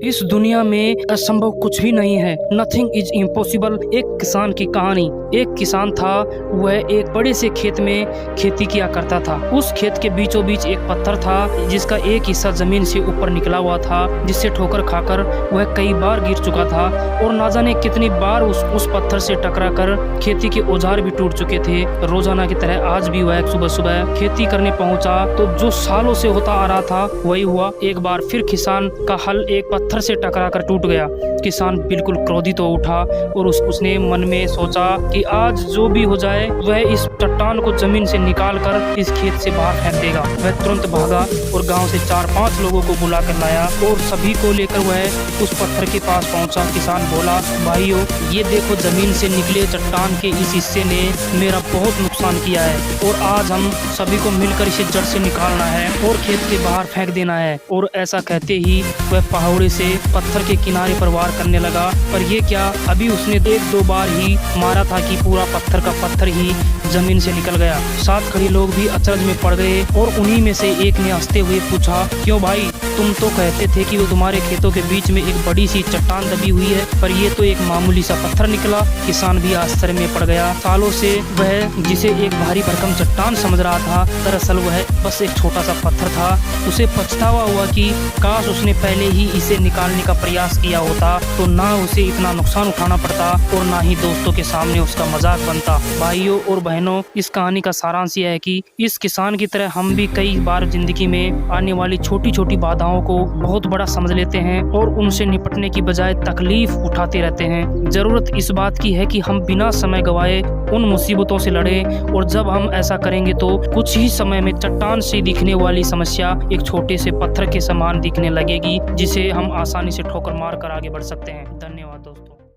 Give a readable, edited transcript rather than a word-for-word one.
इस दुनिया में असंभव कुछ भी नहीं है। Nothing is impossible. एक किसान की कहानी। एक किसान था, वह एक बड़े से खेत में खेती किया करता था। उस खेत के बीचों बीच एक पत्थर था जिसका एक हिस्सा जमीन से ऊपर निकला हुआ था, जिससे ठोकर खाकर वह कई बार गिर चुका था और ना जाने कितनी बार उस पत्थर से टकराकर खेती के औजार भी टूट चुके थे। रोजाना की तरह आज भी वह सुबह सुबह खेती करने पहुंचा तो जो सालों से होता आ रहा था वही हुआ। एक बार फिर किसान का हल एक पत्थर से टकराकर टूट गया। किसान बिल्कुल क्रोधित हो उठा और उसने मन में सोचा कि आज जो भी हो जाए वह इस चट्टान को जमीन से निकालकर इस खेत से बाहर फेंक देगा। वह तुरंत भागा और गांव से 4-5 लोगों को बुला कर लाया और सभी को लेकर वह उस पत्थर के पास पहुंचा। किसान बोला, भाइयों ये देखो, जमीन से निकले चट्टान के इस हिस्से ने मेरा बहुत नुकसान किया है और आज हम सभी को मिलकर इसे जड़ से निकालना है और खेत के बाहर फेंक देना है। और ऐसा कहते ही वह पहाड़ी से पत्थर के किनारे पर वार करने लगा। पर ये क्या, अभी उसने 1-2 बार ही मारा था कि पूरा पत्थर का पत्थर ही जमीन से निकल गया। साथ खड़े लोग भी अचरज में पड़ गए और उन्हीं में से एक ने हंसते हुए पूछा, क्यों भाई, तुम तो कहते थे कि वो तुम्हारे खेतों के बीच में एक बड़ी सी चट्टान दबी हुई है, पर ये तो एक मामूली सा पत्थर निकला। किसान भी आश्चर्य में पड़ गया। सालों से वह जिसे एक भारी भरकम चट्टान समझ रहा था, दरअसल वह बस एक छोटा सा पत्थर था। उसे पछतावा हुआ कि काश उसने पहले ही इसे निकालने का प्रयास किया होता तो ना उसे इतना नुकसान उठाना पड़ता और ना ही दोस्तों के सामने उसका मजाक बनता। भाइयों और बहनों, इस कहानी का सारांश यह है कि इस किसान की तरह हम भी कई बार जिंदगी में आने वाली छोटी छोटी बाधाओं को बहुत बड़ा समझ लेते हैं और उनसे निपटने की बजाय तकलीफ उठाते रहते हैं। जरूरत इस बात की है कि हम बिना समय गवाए उन मुसीबतों से लड़ें और जब हम ऐसा करेंगे तो कुछ ही समय में चट्टान से दिखने वाली समस्या एक छोटे से पत्थर के समान दिखने लगेगी, जिसे हम आसानी से ठोकर मार कर आगे बढ़ सकते हैं। धन्यवाद दोस्तों।